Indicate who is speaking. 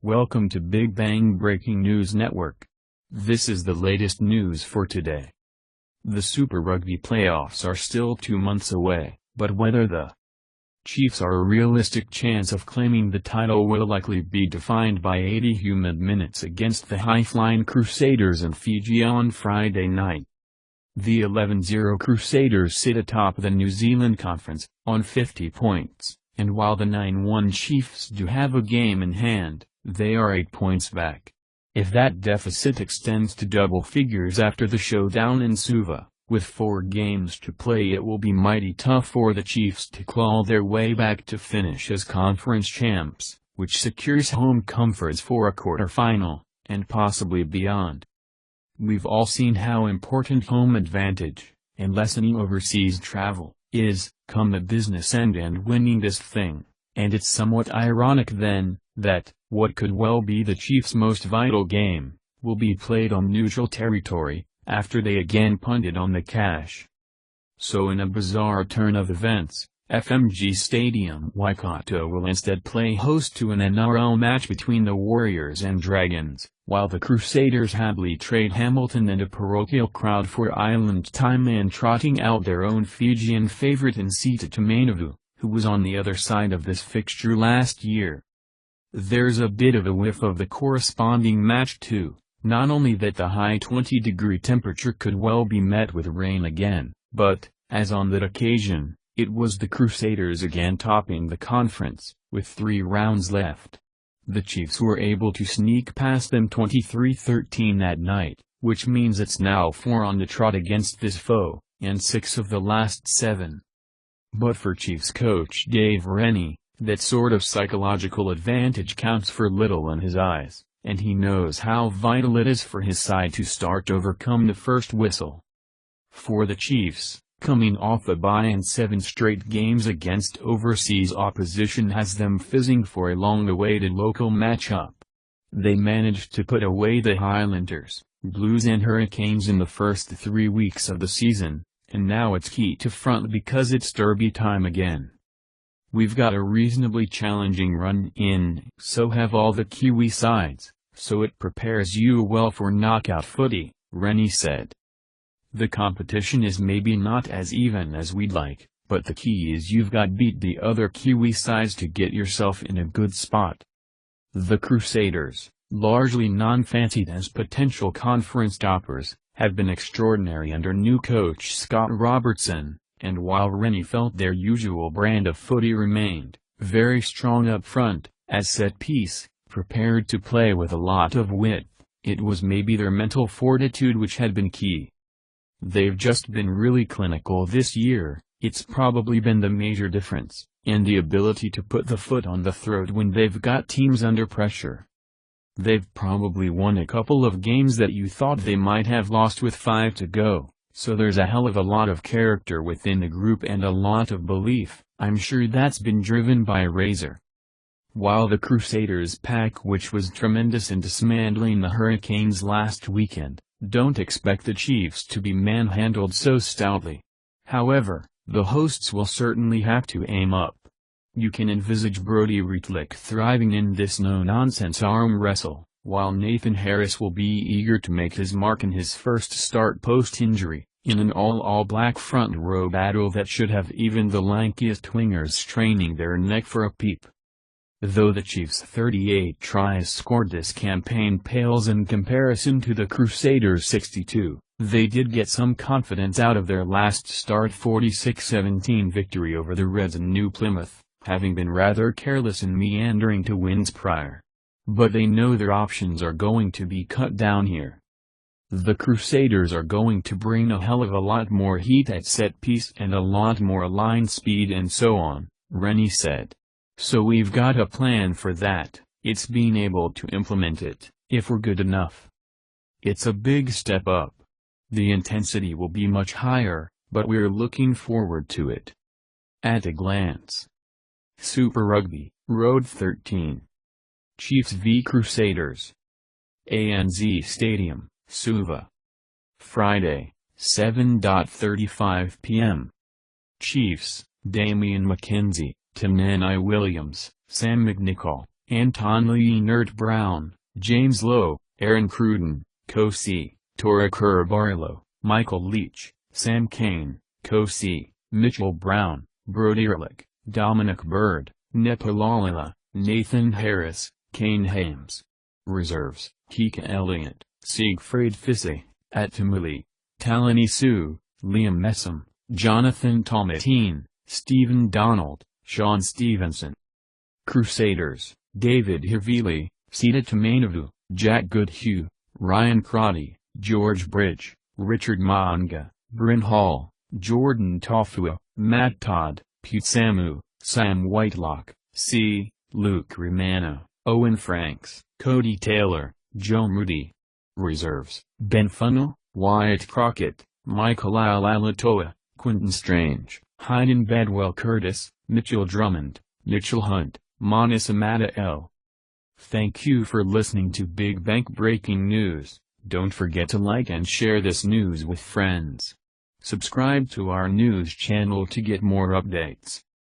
Speaker 1: Welcome to Big Bang Breaking News Network. This is the latest news for today. The Super Rugby playoffs are still 2 months away, but whether the Chiefs are a realistic chance of claiming the title will likely be defined by 80 humid minutes against the high-flying Crusaders in Fiji on Friday night. The 11-0 Crusaders sit atop the New Zealand Conference, on 50 points, and while the 9-1 Chiefs do have a game in hand, they are 8 points back. If that deficit extends to double figures after the showdown in Suva, with 4 games to play, it will be mighty tough for the Chiefs to claw their way back to finish as conference champs, which secures home comforts for a quarterfinal, and possibly beyond. We've all seen how important home advantage, and lessening overseas travel, is, come a business end and winning this thing, and it's somewhat ironic then, that, what could well be the Chiefs' most vital game, will be played on neutral territory, after they again punted on the cash. So in a bizarre turn of events, FMG Stadium Waikato will instead play host to an NRL match between the Warriors and Dragons, while the Crusaders happily trade Hamilton and a parochial crowd for island time and trotting out their own Fijian favourite in Sita Tumenavu, who was on the other side of this fixture last year. There's a bit of a whiff of the corresponding match too, not only that the high 20-degree temperature could well be met with rain again, but, as on that occasion, it was the Crusaders again topping the conference, with 3 rounds left. The Chiefs were able to sneak past them 23-13 that night, which means it's now 4 on the trot against this foe, and 6 of the last 7. But for Chiefs coach Dave Rennie, that sort of psychological advantage counts for little in his eyes, and he knows how vital it is for his side to start to overcome the first whistle. For the Chiefs, coming off a bye and 7 straight games against overseas opposition has them fizzing for a long-awaited local matchup. They managed to put away the Highlanders, Blues and Hurricanes in the first 3 weeks of the season, and now it's key to front because it's derby time again. We've got a reasonably challenging run in, so have all the Kiwi sides, so it prepares you well for knockout footy, Rennie said. The competition is maybe not as even as we'd like, but the key is you've got beat the other Kiwi sides to get yourself in a good spot. The Crusaders, largely non-fancied as potential conference toppers, have been extraordinary under new coach Scott Robertson, and while Rennie felt their usual brand of footy remained very strong up front, as set piece, prepared to play with a lot of width, it was maybe their mental fortitude which had been key. They've just been really clinical this year, it's probably been the major difference, and the ability to put the foot on the throat when they've got teams under pressure. They've probably won a couple of games that you thought they might have lost with 5 to go. So there's a hell of a lot of character within the group and a lot of belief. I'm sure that's been driven by Razor. While the Crusaders pack, which was tremendous in dismantling the Hurricanes last weekend, don't expect the Chiefs to be manhandled so stoutly. However, the hosts will certainly have to aim up. You can envisage Brodie Reitlich thriving in this no-nonsense arm wrestle, while Nathan Harris will be eager to make his mark in his first start post-injury, in an all-black front row battle that should have even the lankiest wingers straining their neck for a peep. Though the Chiefs' 38 tries scored this campaign pales in comparison to the Crusaders' 62, they did get some confidence out of their last start 46-17 victory over the Reds in New Plymouth, having been rather careless in meandering to wins prior. But they know their options are going to be cut down here. The Crusaders are going to bring a hell of a lot more heat at set piece and a lot more line speed and so on, Rennie said. So we've got a plan for that, it's being able to implement it, if we're good enough. It's a big step up. The intensity will be much higher, but we're looking forward to it. At a glance. Super Rugby, Rhode 13. Chiefs v Crusaders. ANZ Stadium, Suva. Friday, 7:35 p.m. Chiefs, Damian McKenzie, Timnani Williams, Sam McNichol, Anton Leonard Brown, James Lowe, Aaron Cruden, Co-C, Tora Kerr-Barlow, Michael Leach, Sam Kane, Co-C, Mitchell Brown, Brody Ehrlich, Dominic Bird, Nepalalila, Nathan Harris, Kane Hames. Reserves: Kika Elliott, Siegfried Fisse, Atamuli, Talani Sue, Liam Messam, Jonathan Tomatine, Stephen Donald, Sean Stevenson. Crusaders: David Havili, Sita Tamanavu, Jack Goodhue, Ryan Crotty, George Bridge, Richard Manga, Bryn Hall, Jordan Tofua, Matt Todd, Putsamu, Sam Whitelock, C. Luke Romano, Owen Franks, Cody Taylor, Joe Moody. Reserves: Ben Funnell, Wyatt Crockett, Michael Alalatoa, Quentin Strange, Hayden Bedwell Curtis, Mitchell Drummond, Mitchell Hunt, Monis Amata L. Thank you for listening to Big Bank Breaking News. Don't forget to like and share this news with friends. Subscribe to our news channel to get more updates.